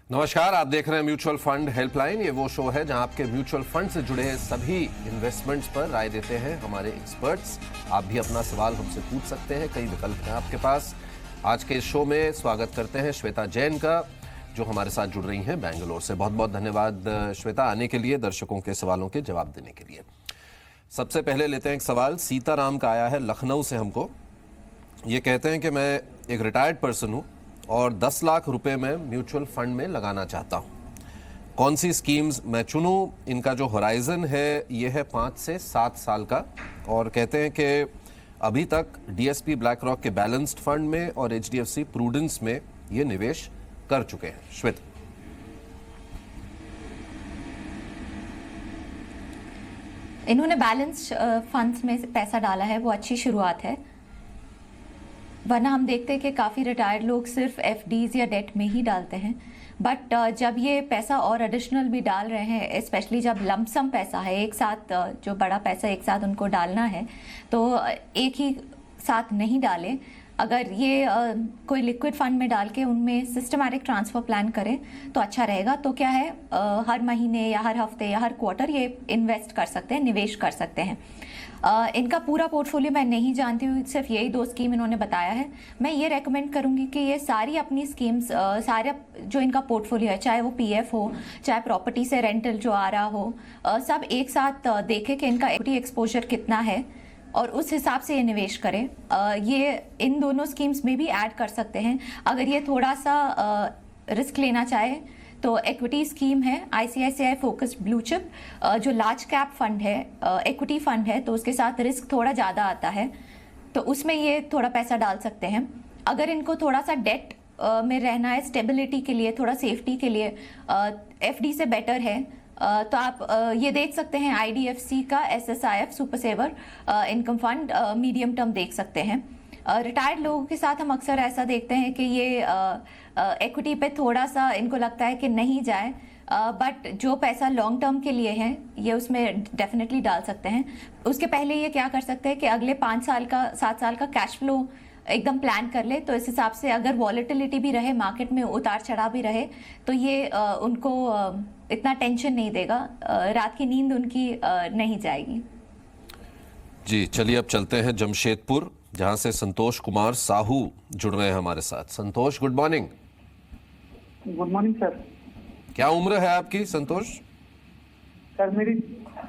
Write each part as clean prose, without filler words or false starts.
नमस्कार, आप देख रहे हैं म्यूचुअल फंड हेल्पलाइन। ये वो शो है जहां आपके म्यूचुअल फंड से जुड़े सभी इन्वेस्टमेंट्स पर राय देते हैं हमारे एक्सपर्ट्स। आप भी अपना सवाल हमसे पूछ सकते हैं, कई विकल्प हैं आपके पास। आज के इस शो में स्वागत करते हैं श्वेता जैन का, जो हमारे साथ जुड़ रही हैं बेंगलोर से। बहुत बहुत धन्यवाद श्वेता आने के लिए, दर्शकों के सवालों के जवाब देने के लिए। सबसे पहले लेते हैं एक सवाल सीताराम का, आया है लखनऊ से हमको। ये कहते हैं कि मैं एक रिटायर्ड पर्सन हूँ और 10 लाख रुपए मैं म्यूचुअल फंड में लगाना चाहता हूँ। कौन सी स्कीम्स मैं चुनूँ? इनका जो होराइजन है ये है 5 से 7 साल का, और कहते हैं कि अभी तक डीएसपी ब्लैक रॉक के बैलेंस्ड फंड में और एचडीएफसी प्रूडेंस में ये निवेश कर चुके हैं। श्वेता, इन्होंने बैलेंस्ड फंड्स में पैसा डाला है, वो अच्छी शुरुआत है। वरना हम देखते हैं कि काफ़ी रिटायर्ड लोग सिर्फ एफडीज या डेट में ही डालते हैं। बट जब ये पैसा और एडिशनल भी डाल रहे हैं, स्पेशली जब लमसम पैसा है, एक साथ जो बड़ा पैसा एक साथ उनको डालना है, तो एक ही साथ नहीं डालें। अगर ये कोई लिक्विड फंड में डाल के उनमें सिस्टमैटिक ट्रांसफ़र प्लान करें तो अच्छा रहेगा। तो क्या है, हर महीने या हर हफ्ते या हर क्वार्टर ये इन्वेस्ट कर सकते हैं, निवेश कर सकते हैं। इनका पूरा पोर्टफोलियो मैं नहीं जानती हूँ, सिर्फ यही 2 स्कीम इन्होंने बताया है। मैं ये रेकमेंड करूँगी कि ये सारी अपनी स्कीम्स, सारे जो इनका पोर्टफोलियो है, चाहे वो पीएफ हो, चाहे प्रॉपर्टी से रेंटल जो आ रहा हो, सब एक साथ देखें कि इनका इक्विटी एक्सपोजर कितना है और उस हिसाब से ये निवेश करें। ये इन दोनों स्कीम्स में भी ऐड कर सकते हैं। अगर ये थोड़ा सा रिस्क लेना चाहे तो इक्विटी स्कीम है आईसीआईसीआई फोकस्ड ब्लू चिप, जो लार्ज कैप फंड है, इक्विटी फंड है, तो उसके साथ रिस्क थोड़ा ज़्यादा आता है, तो उसमें ये थोड़ा पैसा डाल सकते हैं। अगर इनको थोड़ा सा डेट में रहना है, स्टेबिलिटी के लिए, थोड़ा सेफ्टी के लिए, एफडी से बेटर है, तो आप ये देख सकते हैं आईडीएफसी का SSIF super saver income fund, medium term देख सकते हैं। रिटायर्ड लोगों के साथ हम अक्सर ऐसा देखते हैं कि ये इक्विटी पे थोड़ा सा इनको लगता है कि नहीं जाए, बट जो पैसा लॉन्ग टर्म के लिए है ये उसमें डेफिनेटली डाल सकते हैं। उसके पहले ये क्या कर सकते हैं कि अगले 5 साल का 7 साल का कैश फ्लो एकदम प्लान कर ले, तो इस हिसाब से अगर वॉलेटिलिटी भी रहे, मार्केट में उतार चढ़ाव भी रहे, तो ये उनको इतना टेंशन नहीं देगा, रात की नींद उनकी नहीं जाएगी। जी चलिए अब चलते हैं जमशेदपुर, जहां से संतोष कुमार साहू जुड़ रहे हैं हमारे साथ। Santosh, good morning. Good morning sir. क्या उम्र है आपकी संतोष? सर मेरी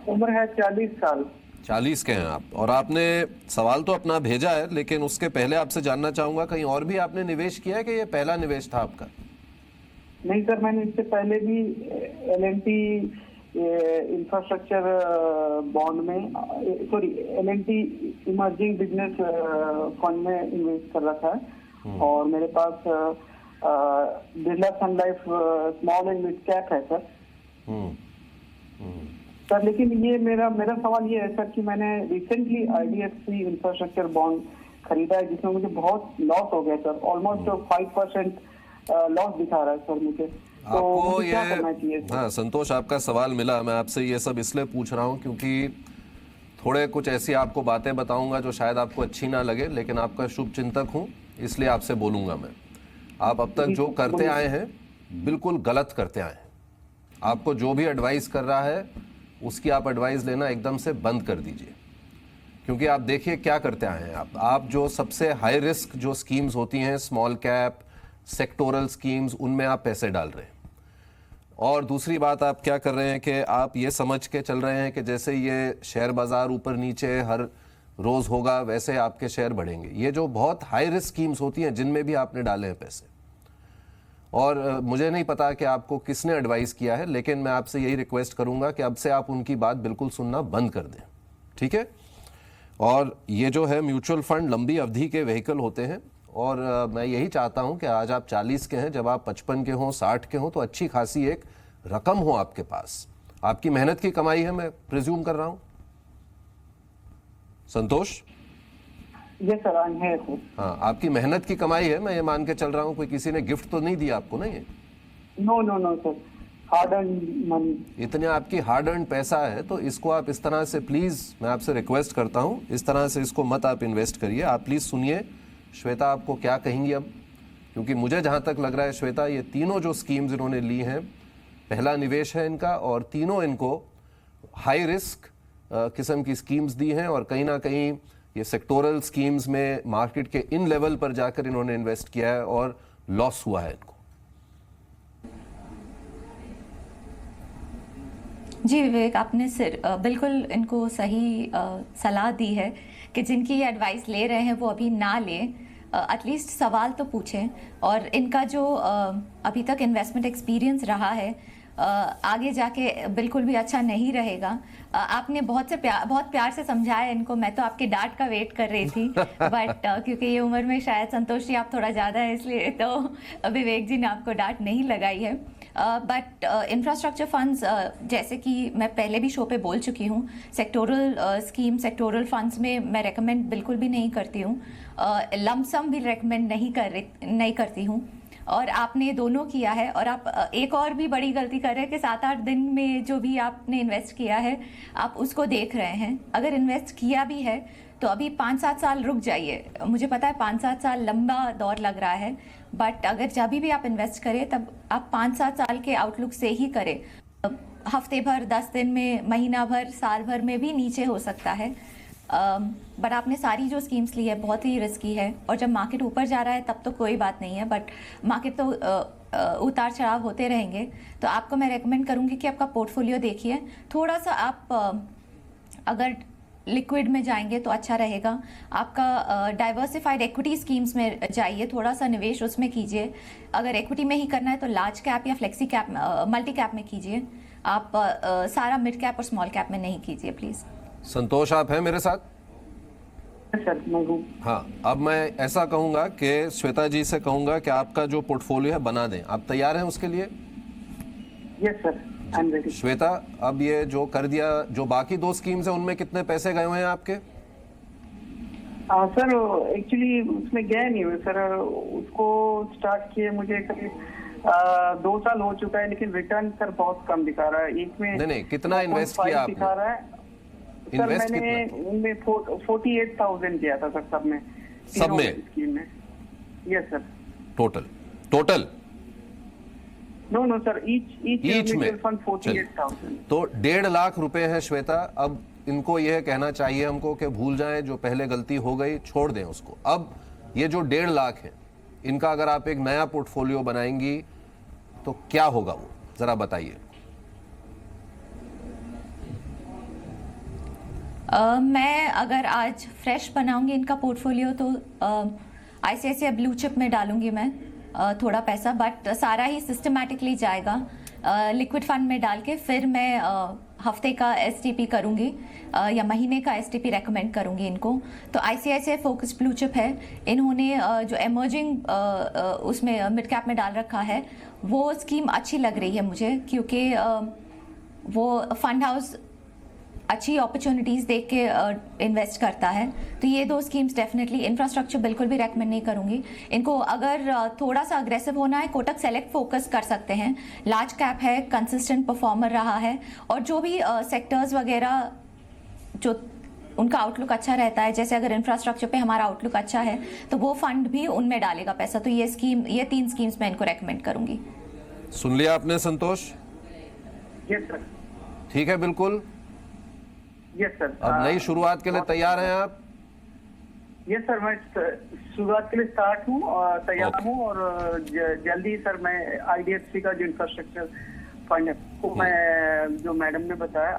उम्र है 40 साल। 40 के हैं आप, और आपने सवाल तो अपना भेजा है, लेकिन उसके पहले आपसे जानना चाहूंगा कहीं और भी आपने निवेश किया है कि ये पहला निवेश था आपका? नहीं सर, मैंने इससे पहले भी एलएनटी इंफ्रास्ट्रक्चर बॉन्ड में, sorry LNT emerging business fund में इन्वेस्ट कर रखा है, और मेरे पास Birla sun life small and mid cap है सर। सर लेकिन ये मेरा सवाल ये है सर कि मैंने रिसेंटली आईडीएफसी इंफ्रास्ट्रक्चर बॉन्ड खरीदा है, जिसमें मुझे बहुत लॉस हो गया सर, ऑलमोस्ट 5% लॉस दिखा रहा है सर मुझे। तो आपको क्या करना चाहिए? हाँ संतोष, आपका सवाल मिला। मैं आपसे ये सब इसलिए पूछ रहा हूँ क्योंकि थोड़े कुछ ऐसी आपको बातें बताऊंगा जो शायद आपको अच्छी ना लगे, लेकिन आपका शुभ चिंतक हूँ इसलिए आपसे बोलूंगा मैं। आप अब तक जो करते आए हैं बिल्कुल गलत करते आए हैं। आपको जो भी एडवाइस कर रहा है उसकी आप एडवाइस लेना एकदम से बंद कर दीजिए, क्योंकि आप देखिए क्या करते आए हैं आप जो सबसे हाई रिस्क जो स्कीम्स होती हैं, स्मॉल कैप सेक्टोरल स्कीम्स, उनमें आप पैसे डाल रहे हैं। और दूसरी बात आप क्या कर रहे हैं कि आप ये समझ के चल रहे हैं कि जैसे ये शेयर बाजार ऊपर नीचे हर रोज होगा वैसे आपके शेयर बढ़ेंगे। ये जो बहुत हाई रिस्क स्कीम्स होती हैं जिनमें भी आपने डाले हैं पैसे, और मुझे नहीं पता कि आपको किसने एडवाइस किया है, लेकिन मैं आपसे यही रिक्वेस्ट करूंगा कि अब से आप उनकी बात बिल्कुल सुनना बंद कर दें, ठीक है? और ये जो है म्यूचुअल फंड लंबी अवधि के व्हीकल होते हैं, और मैं यही चाहता हूं कि आज आप 40 के हैं, जब आप 55 के हों, 60 के हों, तो अच्छी खासी एक रकम हो आपके पास। आपकी मेहनत की कमाई है, मैं प्रिज्यूम कर रहा हूं संतोष। यस सर, है। हाँ, आपकी मेहनत की कमाई है, मैं ये मान के चल रहा हूँ। कोई किसी ने गिफ्ट तो नहीं दिया आपको? नहीं है? No sir, hard earn money. इतने आपकी हार्ड अर्न पैसा है, तो इसको आप इस तरह से, प्लीज मैं आपसे रिक्वेस्ट करता हूँ, इस तरह से इसको मत आप इन्वेस्ट करिए। आप प्लीज सुनिए श्वेता आपको क्या कहेंगी अब, क्योंकि मुझे जहां तक लग रहा है श्वेता, ये तीनों जो स्कीम्स इन्होंने ली हैं, पहला निवेश है इनका, और तीनों इनको हाई रिस्क किस्म की स्कीम्स दी हैं, और कहीं ना कहीं ये सेक्टोरल स्कीम्स में मार्केट के इन लेवल पर जाकर इन्होंने इन्वेस्ट किया है और लॉस हुआ है इनको। जी विवेक, आपने बिल्कुल इनको सही सलाह दी है कि जिनकी ये एडवाइस ले रहे हैं वो अभी ना लें, एटलीस्ट सवाल तो पूछें। और इनका जो अभी तक इन्वेस्टमेंट एक्सपीरियंस रहा है आगे जाके बिल्कुल भी अच्छा नहीं रहेगा। आपने बहुत प्यार से समझाया इनको, मैं तो आपके डांट का वेट कर रही थी बट क्योंकि ये उम्र में शायद संतोष जी आप थोड़ा ज़्यादा है, इसलिए तो विवेक जी ने आपको डांट नहीं लगाई है। बट इंफ्रास्ट्रक्चर फंड्स, जैसे कि मैं पहले भी शो पे बोल चुकी हूँ, सेक्टोरल स्कीम, सेक्टोरल फंड्स में मैं रेकमेंड बिल्कुल भी नहीं करती हूँ, लमसम भी रेकमेंड नहीं करती हूँ। और आपने दोनों किया है, और आप एक और भी बड़ी गलती कर रहे हैं कि 7-8 दिन में जो भी आपने इन्वेस्ट किया है आप उसको देख रहे हैं। अगर इन्वेस्ट किया भी है तो अभी 5-7 साल रुक जाइए। मुझे पता है 5-7 साल लंबा दौर लग रहा है, बट अगर जब भी आप इन्वेस्ट करें तब आप 5-7 साल के आउटलुक से ही करें। हफ्ते भर, 10 दिन में, महीना भर, साल भर में भी नीचे हो सकता है। बट आपने सारी जो स्कीम्स ली है बहुत ही रिस्की है, और जब मार्केट ऊपर जा रहा है तब तो कोई बात नहीं है, बट मार्केट तो उतार चढ़ाव होते रहेंगे। तो आपको मैं रेकमेंड करूँगी कि आपका पोर्टफोलियो देखिए, थोड़ा सा आप अगर लिक्विड में जाएंगे तो अच्छा रहेगा। आपका डाइवर्सिफाइड इक्विटी स्कीम्स में जाइए, थोड़ा सा निवेश उसमें कीजिए। अगर इक्विटी में ही करना है तो लार्ज कैप या फ्लेक्सी कैप, मल्टी कैप में कीजिए। आप सारा मिड कैप और स्मॉल कैप में नहीं कीजिए प्लीज़। संतोष, आप हैं मेरे साथ? सर मैं हूँ। हाँ, अब मैं ऐसा कहूंगा कि श्वेता जी से कहूंगा कि आपका जो पोर्टफोलियो है बना दें। आप तैयार हैं उसके लिए? Yes sir, I am ready. Shweta, अब ये जो कर दिया, जो बाकी 2 स्कीम्स हैं उनमें कितने पैसे गए हुए हैं आपके? सर एक्चुअली उसमें गया नहीं हुए सर, उसको स्टार्ट किए मुझे करीब 2 साल हो चुका है, लेकिन रिटर्न सर बहुत कम दिखा रहा है। एक में नहीं, कितना इन्वेस्ट किया आपने? दिखा रहा है सर, मैंने उनमें 48,000 किया था सर, सब में स्कीम में। Yes sir. Total no sir, each mutual fund 48,000। तो 1.5 लाख रुपए है श्वेता। अब इनको यह कहना चाहिए हमको कि भूल जाएं, जो पहले गलती हो गई छोड़ दें उसको। अब ये जो 1.5 लाख है, इनका अगर आप एक नया पोर्टफोलियो बनाएंगी तो क्या होगा वो, जरा बताइए। मैं अगर आज फ्रेश बनाऊंगी इनका पोर्टफोलियो तो ICICI ब्लू चिप में डालूंगी मैं थोड़ा पैसा, बट सारा ही सिस्टमैटिकली जाएगा लिक्विड फंड में डाल के। फिर मैं हफ्ते का STP करूंगी या महीने का STP रेकमेंड करूंगी इनको। तो ICICI फोकस ब्लू चिप है, इन्होंने जो एमर्जिंग उसमें मिड कैप में डाल रखा है, वो स्कीम अच्छी लग रही है मुझे, क्योंकि वो फंड हाउस अच्छी अपॉर्चुनिटीज़ देख के इन्वेस्ट करता है। तो ये 2 स्कीम्स डेफिनेटली। इंफ्रास्ट्रक्चर बिल्कुल भी रेकमेंड नहीं करूंगी इनको। अगर थोड़ा सा अग्रेसिव होना है, कोटक सेलेक्ट फोकस कर सकते हैं, लार्ज कैप है, कंसिस्टेंट परफॉर्मर रहा है, और जो भी सेक्टर्स वगैरह जो उनका आउटलुक अच्छा रहता है, जैसे अगर इंफ्रास्ट्रक्चर पे हमारा आउटलुक अच्छा है तो वो फंड भी उनमें डालेगा पैसा। तो ये 3 स्कीम्स मैं इनको रेकमेंड करूंगी। सुन लिया आपने संतोष? Yes sir. ठीक है, बिल्कुल। Yes sir. अब नई शुरुआत के लिए तैयार हैं आप? यस सर, मैं शुरुआत के लिए स्टार्ट हूँ और तैयार हूँ, और जल्दी सर मैं IDFC का जो इंफ्रास्ट्रक्चर फंड है वो मैं, जो मैडम ने बताया,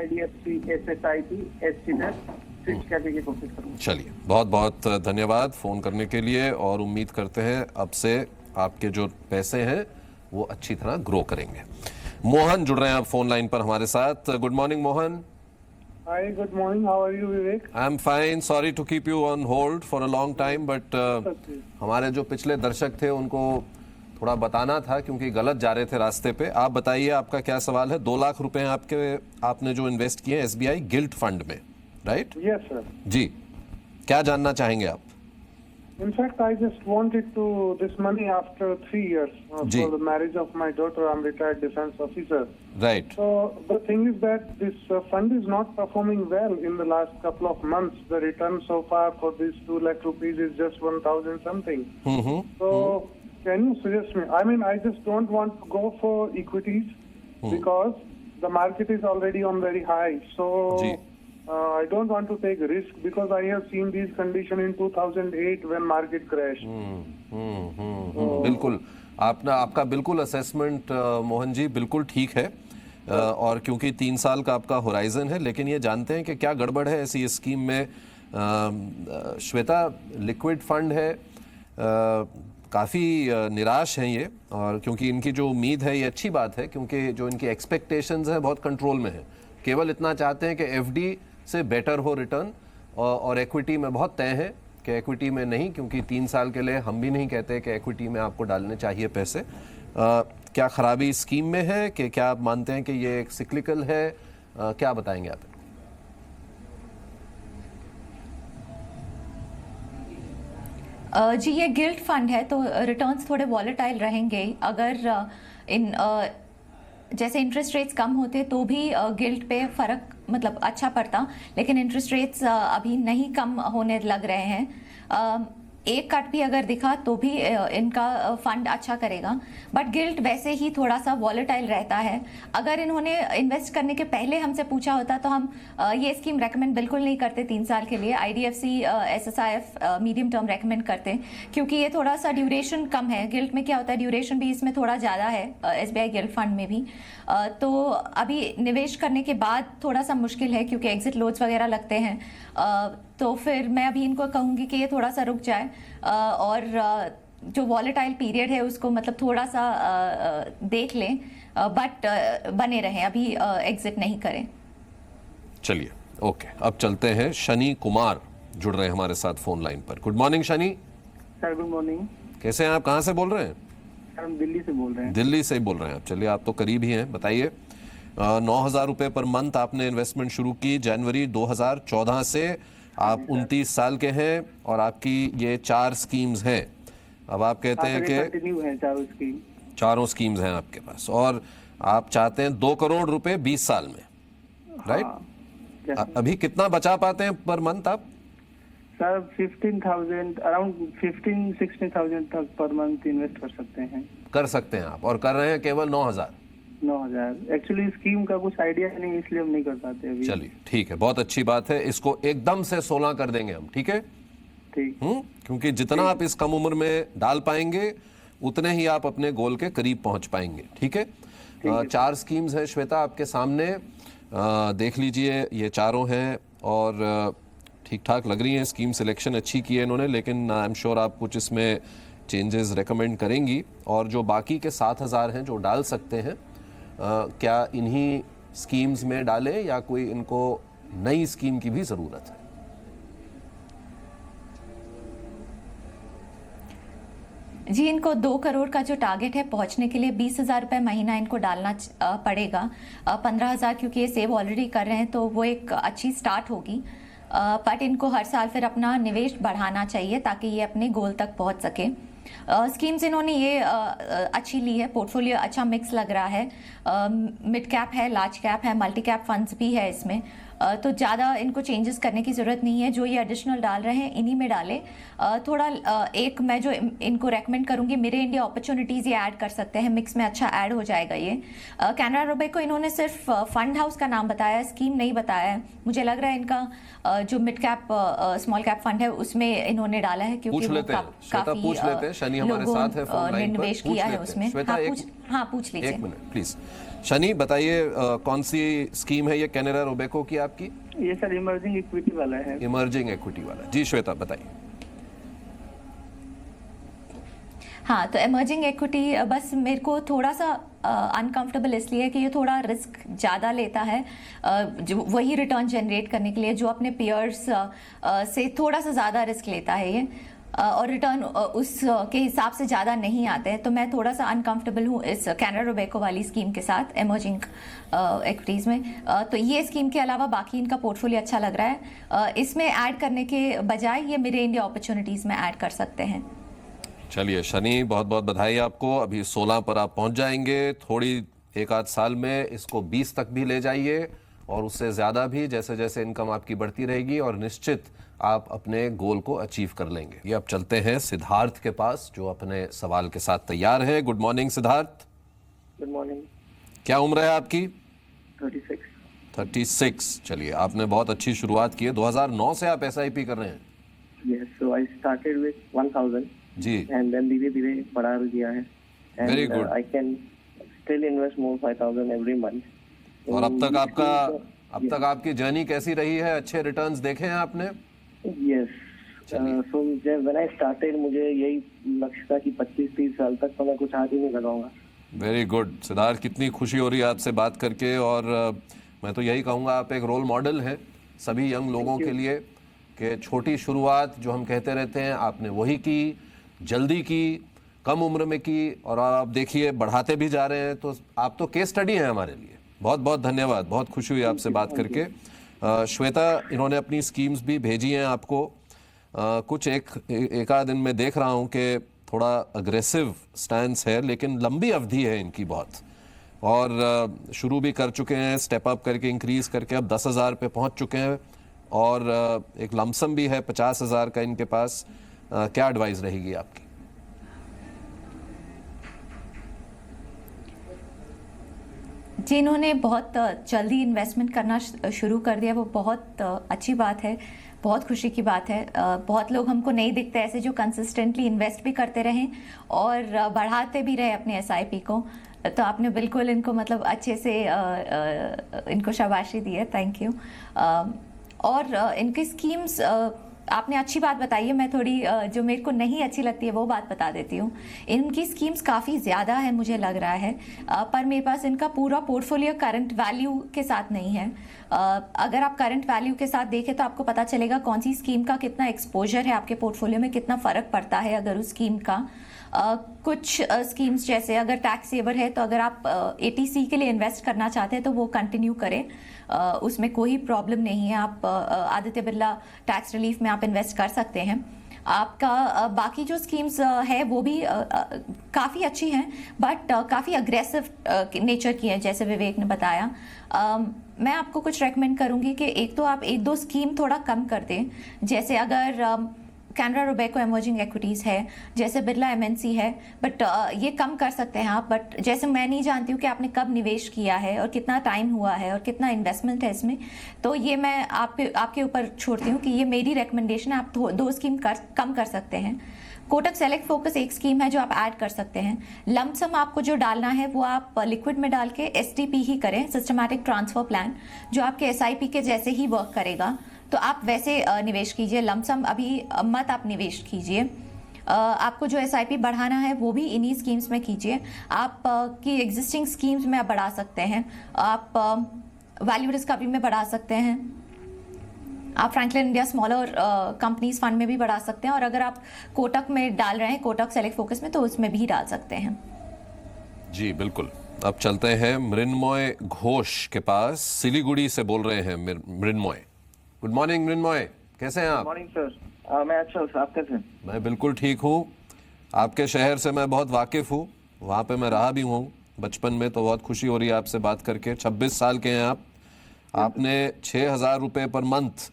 IDFC SSIP SC में स्विच करने की कोशिश करूँगा। चलिए, बहुत बहुत धन्यवाद फ़ोन करने के लिए, और उम्मीद करते हैं अब से आपके जो पैसे हैं वो अच्छी तरह ग्रो करेंगे। मोहन जुड़ रहे हैं अब फोन लाइन पर हमारे साथ। Good morning Mohan. Hi, good morning. How are you, Vivek? I'm fine. Sorry to keep you on hold for a long time, but हमारे जो पिछले दर्शक थे उनको थोड़ा बताना था, क्योंकि गलत जा रहे थे रास्ते पे। आप बताइए, आपका क्या सवाल है? 2 लाख रुपए आपने जो इन्वेस्ट किए SBI गिल्ट फंड में, राइट? Yes, sir. जी, क्या जानना चाहेंगे आप? In fact, I just wanted this money after 3 years Ji. for the marriage of my daughter. I'm retired defense officer. Right. So the thing is that this fund is not performing well in the last couple of months. The return so far for this 2 lakh rupees is just 1,000 something. So can you suggest me? I mean, I just don't want to go for equities because the market is already on very high. So ji. I don't want to take risk because I have seen these conditions in 2008 when market crashed. बिल्कुल आपका बिल्कुल assessment Mohan ji बिल्कुल ठीक है और क्योंकि 3 साल का आपका होराइजन है, लेकिन ये जानते हैं कि क्या गड़बड़ है ऐसी स्कीम में। श्वेता, लिक्विड फंड है, काफ़ी निराश हैं ये, और क्योंकि इनकी जो उम्मीद है ये अच्छी बात है, क्योंकि जो इनकी एक्सपेक्टेशंस है बहुत कंट्रोल में है। केवल इतना चाहते हैं कि एफडी से बेटर हो रिटर्न, और एक्विटी में बहुत तय है कि एक्विटी में नहीं, क्योंकि 3 साल के लिए हम भी नहीं कहते कि एक्विटी में आपको डालने चाहिए पैसे। क्या खराबी स्कीम में है कि क्या आप मानते हैं कि ये एक सिक्लिकल है? क्या बताएंगे आप? जी, ये गिल्ट फंड है तो रिटर्न्स थोड़े वॉलेटाइल रहेंगे। अगर जैसे इंटरेस्ट रेट्स कम होते तो भी गिल्ट पे फर्क मतलब अच्छा पड़ता, लेकिन इंटरेस्ट रेट्स अभी नहीं कम होने लग रहे हैं। एक कट भी अगर दिखा तो भी इनका फंड अच्छा करेगा, बट गिल्ट वैसे ही थोड़ा सा वॉलेटाइल रहता है। अगर इन्होंने इन्वेस्ट करने के पहले हमसे पूछा होता तो हम ये स्कीम रेकमेंड बिल्कुल नहीं करते 3 साल के लिए। IDFC SSIF medium term recommend करते, क्योंकि ये थोड़ा सा ड्यूरेशन कम है। गिल्ट में क्या होता है, ड्यूरेशन भी इसमें थोड़ा ज़्यादा है, SBI गिल्ट फंड में भी। तो अभी निवेश करने के बाद थोड़ा सा मुश्किल है, क्योंकि एग्जिट लोड्स वगैरह लगते हैं। तो फिर मैं अभी इनको कहूँगी कि ये थोड़ा सा रुक जाए, और जो वॉलेटाइल पीरियड है उसको मतलब थोड़ा सा देख लें, बट बने रहें, अभी एग्जिट नहीं करें। चलिए, ओके, अब चलते हैं। शनि कुमार जुड़ रहे हैं हमारे साथ फोन लाइन पर। Good morning Shani. Sir good morning. कैसे हैं आप? कहाँ से बोल रहे हैं? सर हम दिल्ली से बोल रहे हैं। दिल्ली से ही बोल रहे हैं आप। चलिए, आप तो करीब ही हैं। बताइए, 9,000 रुपये पर मंथ आपने इन्वेस्टमेंट शुरू की जनवरी 2014 से। आप 29 साल के हैं और आपकी ये 4 स्कीम्स हैं। अब आप कहते हैं कि कंटिन्यू है चारों स्कीम्स हैं आपके पास, और आप चाहते हैं 2 करोड़ रुपए 20 साल में, राइट? अभी कितना बचा पाते हैं पर मंथ आप? सर 15,000 अराउंड 15-16,000 तक पर मंथ इन्वेस्ट कर सकते हैं। कर सकते हैं आप, और कर रहे हैं केवल 9,000। एक्चुअली स्कीम का कुछ आइडिया नहीं, इसलिए हम नहीं कर पाते अभी। चलिए ठीक है, बहुत अच्छी बात है। इसको एकदम से 16 कर देंगे हम, ठीक है? ठीक। क्योंकि जितना आप इस कम उम्र में डाल पाएंगे उतने ही आप अपने गोल के करीब पहुंच पाएंगे, ठीक है? 4 स्कीम्स हैं श्वेता आपके सामने, देख लीजिए। ये चारों हैं और ठीक ठाक लग रही हैं। स्कीम सिलेक्शन अच्छी की है इन्होंने, लेकिन आई एम श्योर आप कुछ इसमें चेंजेस रेकमेंड करेंगी। और जो बाकी के 7,000 हैं जो डाल सकते हैं, क्या इन्हीं स्कीम्स में डालें या कोई इनको नई स्कीम की भी ज़रूरत है? जी, इनको 2 करोड़ का जो टारगेट है पहुंचने के लिए 20,000 रुपये महीना इनको डालना पड़ेगा। 15,000 क्योंकि ये सेव ऑलरेडी कर रहे हैं तो वो एक अच्छी स्टार्ट होगी, बट इनको हर साल फिर अपना निवेश बढ़ाना चाहिए ताकि ये अपने गोल तक पहुंच सके। स्कीम्स इन्होंने ये अच्छी ली है, पोर्टफोलियो अच्छा मिक्स लग रहा है। मिड कैप है, लार्ज कैप है, मल्टी कैप फंड्स भी है इसमें, तो ज़्यादा इनको चेंजेस करने की ज़रूरत नहीं है। जो ये एडिशनल डाल रहे हैं इन्हीं में डालें। थोड़ा एक मैं जो इनको रेकमेंड करूँगी, मेरे इंडिया अपॉर्चुनिटीज़ ये ऐड कर सकते हैं, मिक्स में अच्छा ऐड हो जाएगा ये। कैनरा रोबे को इन्होंने सिर्फ फंड हाउस का नाम बताया है, स्कीम नहीं बताया है। मुझे लग रहा है इनका जो mid cap small cap fund है उसमें इन्होंने डाला है, क्योंकि वो काफ़ी शनि हमारे साथ है फोन लाइन पर, निवेश किया है उसमें। हाँ, पूछ लीजिए। 1 मिनट प्लीज। शनि बताइए, कौन सी स्कीम है ये कैनरा रोबेको की आपकी? ये सर इमर्जिंग इक्विटी वाला है। इमर्जिंग इक्विटी वाला। जी श्वेता बताइए। हाँ, तो इमर्जिंग इक्विटी बस मेरे को थोड़ा सा अनकंफर्टेबल इसलिए है कि ये थोड़ा रिस्क ज़्यादा लेता है, जो वही रिटर्न जनरेट करने के लिए जो अपने पीयर्स से थोड़ा सा ज़्यादा रिस्क लेता है ये, और रिटर्न उसके हिसाब से ज़्यादा नहीं आते हैं। तो मैं थोड़ा सा अनकंफर्टेबल हूँ इस कैनरा रोबेको वाली स्कीम के साथ, इमर्जिंग इक्विटीज़ में। तो ये स्कीम के अलावा बाकी इनका पोर्टफोलियो अच्छा लग रहा है। इसमें ऐड करने के बजाय ये मेरे इंडिया अपॉर्चुनिटीज़ में ऐड कर सकते हैं। चलिए शनि, बहुत बहुत बधाई आपको। अभी 16 पर आप पहुंच जाएंगे। थोड़ी 1 आध साल में इसको 20 तक भी ले जाइए और उससे ज़्यादा भी जैसे जैसे इनकम आपकी बढ़ती रहेगी, और निश्चित आप अपने गोल को अचीव कर लेंगे। ये अब चलते हैं सिद्धार्थ के पास जो अपने सवाल के साथ तैयार है। Good morning Siddharth. Good morning. क्या उम्र है आपकी? 36। 36। चलिए, आपने बहुत अच्छी शुरुआत की है। 2009 से आप SIP कर रहे हैं? Yes, so I started with 1000 ji, and then धीरे धीरे बढ़ा दिया है and Very good. I can still invest more 5000 every month. और अब तक Yes. आपकी जर्नी कैसी रही है? अच्छे रिटर्न्स देखे हैं आपने? Yes. So when I started मुझे यही लक्ष्य था कि 25-30 साल तक तो मैं कुछ हाथ ही नहीं लगाऊंगा। वेरी गुड सिद्धार्थ, कितनी खुशी हो रही है आपसे बात करके। और मैं तो यही कहूँगा, आप एक रोल मॉडल हैं सभी यंग लोगों के लिए कि छोटी शुरुआत जो हम कहते रहते हैं आपने वही की, जल्दी की, कम उम्र में की, और आप देखिए बढ़ाते भी जा रहे हैं। तो आप तो केस स्टडी हैं हमारे लिए। बहुत बहुत धन्यवाद, बहुत खुशी हुई आपसे बात करके। श्वेता, इन्होंने अपनी स्कीम्स भी भेजी हैं आपको। कुछ एक आध दिन में देख रहा हूँ कि थोड़ा अग्रेसिव स्टैंस है, लेकिन लंबी अवधि है इनकी बहुत, और शुरू भी कर चुके हैं, स्टेप अप करके इंक्रीज करके अब 10,000 पे पहुंच चुके हैं, और एक लमसम भी है 50,000 का इनके पास। क्या एडवाइस रहेगी आपकी? जी, इन्होंने बहुत जल्दी इन्वेस्टमेंट करना शुरू कर दिया, वो बहुत अच्छी बात है, बहुत खुशी की बात है। बहुत लोग हमको नहीं दिखते ऐसे जो कंसिस्टेंटली इन्वेस्ट भी करते रहें और बढ़ाते भी रहे अपने SIP को। तो आपने बिल्कुल इनको मतलब अच्छे से इनको शाबाशी दी है, थैंक यू। और इनकी स्कीम्स आपने अच्छी बात बताई है। मैं थोड़ी जो मेरे को नहीं अच्छी लगती है वो बात बता देती हूँ। इनकी स्कीम्स काफ़ी ज़्यादा है मुझे लग रहा है, पर मेरे पास इनका पूरा पोर्टफोलियो करंट वैल्यू के साथ नहीं है। अगर आप करंट वैल्यू के साथ देखें तो आपको पता चलेगा कौन सी स्कीम का कितना एक्सपोजर है आपके पोर्टफोलियो में, कितना फ़र्क पड़ता है अगर उस स्कीम का। कुछ स्कीम्स जैसे अगर टैक्स सेवर है तो अगर आप ATC के लिए इन्वेस्ट करना चाहते हैं तो वो कंटिन्यू करें, उसमें कोई प्रॉब्लम नहीं है। आप आदित्य बिरला टैक्स रिलीफ में आप इन्वेस्ट कर सकते हैं। आपका बाकी जो स्कीम्स है वो भी काफ़ी अच्छी हैं, बट काफ़ी अग्रेसिव नेचर की हैं, जैसे विवेक ने बताया। मैं आपको कुछ रेकमेंड करूँगी कि एक तो आप 1-2 स्कीम थोड़ा कम कर दें, जैसे अगर कैनरा रोबेको इमर्जिंग इक्विटीज़ है, जैसे बिरला MNC है, बट ये कम कर सकते हैं आप। बट जैसे मैं नहीं जानती हूँ कि आपने कब निवेश किया है और कितना टाइम हुआ है और कितना इन्वेस्टमेंट है इसमें, तो ये मैं आपके ऊपर छोड़ती हूँ कि ये मेरी रिकमेंडेशन है। आप 2 स्कीम कम कर सकते हैं। कोटक सेलेक्ट फोकस एक स्कीम है जो आप ऐड कर सकते हैं। लमसम आपको जो डालना है वो आप लिक्विड में डाल के STP ही करें, सिस्टमैटिक ट्रांसफर प्लान, जो आपके SIP के जैसे ही वर्क करेगा। तो आप वैसे निवेश कीजिए, लमसम अभी मत आप निवेश कीजिए। आपको जो SIP बढ़ाना है वो भी इन्हीं स्कीम्स में कीजिए। आप की एग्जिस्टिंग स्कीम्स में आप बढ़ा सकते हैं, आप वैल्यू डिस्कवरी में बढ़ा सकते हैं, आप Franklin India smaller companies fund में भी बढ़ा सकते हैं, और अगर आप कोटक में डाल रहे हैं, कोटक सेलेक्ट फोकस में, तो उसमें भी डाल सकते हैं। जी बिल्कुल। अब चलते हैं मृण्मय घोष के पास, सिलीगुड़ी से बोल रहे हैं मृण्मय। गुड मॉर्निंग मृण्मय, कैसे हैं आप? Morning sir. मैं अच्छा हूँ, आप कैसे हैं? मैं बिल्कुल ठीक हूँ। आपके शहर से मैं बहुत वाकिफ़ हूँ, वहाँ पे मैं रहा भी हूँ बचपन में, तो बहुत खुशी हो रही है आपसे बात करके। 26 साल के हैं आप। आपने 6,000 रुपये पर मंथ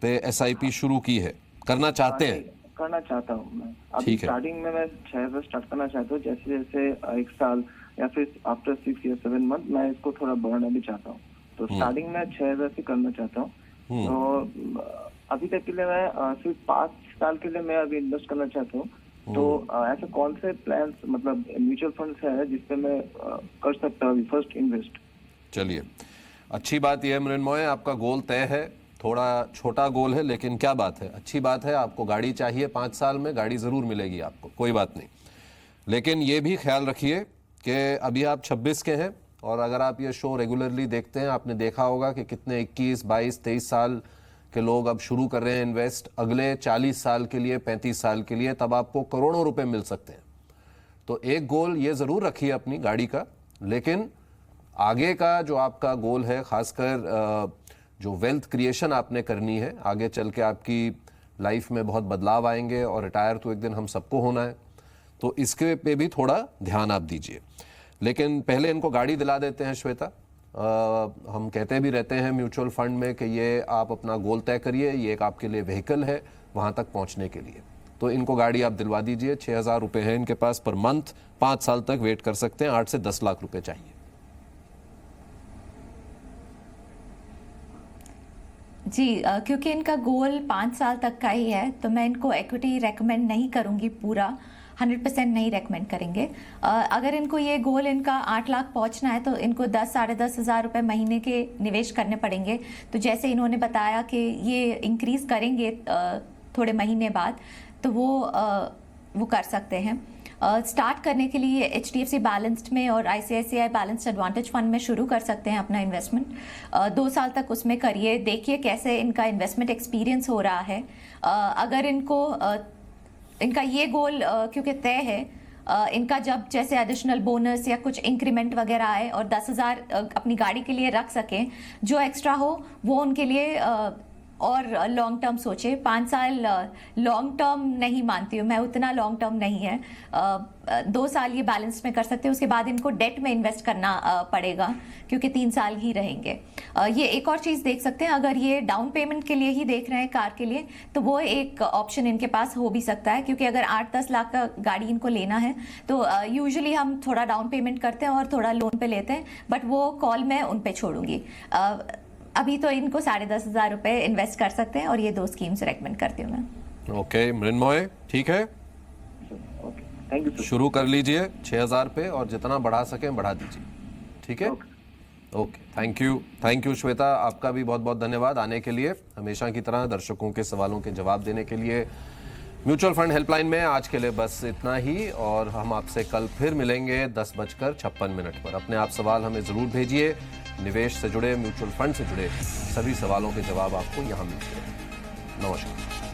पे SIP शुरू की है, करना चाहते हैं? करना चाहता हूँ मैं। अभी ठीक है। स्टार्टिंग में मैं 6,000 स्टार्ट करना चाहता हूँ, जैसे जैसे 1 साल या फिर आफ्टर 6 या 7 मंथ मैं इसको थोड़ा बढ़ाना भी चाहता हूँ। तो स्टार्टिंग में 6,000 से करना चाहता हूँ। तो अभी तक के लिए मैं सिर्फ 5 साल के लिए मैं अभी इन्वेस्ट करना चाहता हूँ। तो ऐसे कौन से प्लान, मतलब म्यूचुअल फंड्स है जिसपे मैं कर सकता हूँ फर्स्ट इन्वेस्ट? चलिए, अच्छी बात यह है मृण्मय, आपका गोल तय है। थोड़ा छोटा गोल है, लेकिन क्या बात है, अच्छी बात है। आपको गाड़ी चाहिए 5 साल में, गाड़ी ज़रूर मिलेगी आपको, कोई बात नहीं। लेकिन ये भी ख्याल रखिए कि अभी आप 26 के हैं, और अगर आप ये शो रेगुलरली देखते हैं, आपने देखा होगा कि कितने 21, 22, 23 साल के लोग अब शुरू कर रहे हैं इन्वेस्ट। अगले 40 साल के लिए, 35 साल के लिए, तब आपको करोड़ों रुपए मिल सकते हैं। तो एक गोल ये ज़रूर रखिए अपनी गाड़ी का, लेकिन आगे का जो आपका गोल है, खासकर जो वेल्थ क्रिएशन आपने करनी है, आगे चल के आपकी लाइफ में बहुत बदलाव आएंगे, और रिटायर तो एक दिन हम सबको होना है, तो इसके पे भी थोड़ा ध्यान आप दीजिए। लेकिन पहले इनको गाड़ी दिला देते हैं श्वेता, हम कहते भी रहते हैं म्यूचुअल फंड में कि ये आप अपना गोल तय करिए, ये एक आपके लिए व्हीकल है वहाँ तक पहुँचने के लिए। तो इनको गाड़ी आप दिलवा दीजिए। 6,000 रुपये है इनके पास पर मंथ, 5 साल तक वेट कर सकते हैं। 8 से 10 लाख रुपए चाहिए। जी, क्योंकि इनका गोल 5 साल तक का ही है, तो मैं इनको इक्विटी रेकमेंड नहीं करूंगी, पूरा 100% नहीं रेकमेंड करेंगे। अगर इनको ये गोल इनका 8 लाख पहुंचना है तो इनको 10-साढ़े 10 हज़ार रुपये महीने के निवेश करने पड़ेंगे। तो जैसे इन्होंने बताया कि ये इंक्रीज़ करेंगे थोड़े महीने बाद, तो वो कर सकते हैं। स्टार्ट करने के लिए HDFC बैलेंस्ड में और ICICI बैलेंस्ड एडवांटेज फंड में शुरू कर सकते हैं अपना इन्वेस्टमेंट। 2 साल तक उसमें करिए, देखिए कैसे इनका इन्वेस्टमेंट एक्सपीरियंस हो रहा है। अगर इनका ये गोल क्योंकि तय है, इनका जब जैसे एडिशनल बोनस या कुछ इंक्रीमेंट वगैरह आए और 10,000 अपनी गाड़ी के लिए रख सकें, जो एक्स्ट्रा हो वो उनके लिए और लॉन्ग टर्म सोचे। 5 साल लॉन्ग टर्म नहीं मानती हूँ मैं, उतना लॉन्ग टर्म नहीं है। 2 साल ये बैलेंस में कर सकते हैं, उसके बाद इनको डेट में इन्वेस्ट करना पड़ेगा क्योंकि 3 साल ही रहेंगे। ये एक और चीज़ देख सकते हैं, अगर ये डाउन पेमेंट के लिए ही देख रहे हैं कार के लिए, तो वो एक ऑप्शन इनके पास हो भी सकता है। क्योंकि अगर 8-10 लाख का गाड़ी इनको लेना है तो यूजुअली हम थोड़ा डाउन पेमेंट करते हैं और थोड़ा लोन पे लेते हैं, बट वो कॉल मैं उन पे छोड़ूंगी। अभी तो इनको 10,500 रुपए इन्वेस्ट कर सकते हैं और ये 2 स्कीम्स रेकमेंड करती हूँ मैं। ओके मृण्मय, ठीक है, ओके, थैंक यू। शुरू कर लीजिए 6,000 पे और जितना बढ़ा सकें बढ़ा दीजिए, ठीक है। ओके, थैंक यू श्वेता, आपका भी बहुत बहुत धन्यवाद आने के लिए, हमेशा की तरह दर्शकों के सवालों के जवाब देने के लिए म्यूचुअल फंड हेल्पलाइन में। आज के लिए बस इतना ही और हम आपसे कल फिर मिलेंगे 10:56 पर। अपने आप सवाल हमें ज़रूर भेजिए। निवेश से जुड़े, म्यूचुअल फंड से जुड़े सभी सवालों के जवाब आपको यहाँ मिलते हैं। नमस्कार।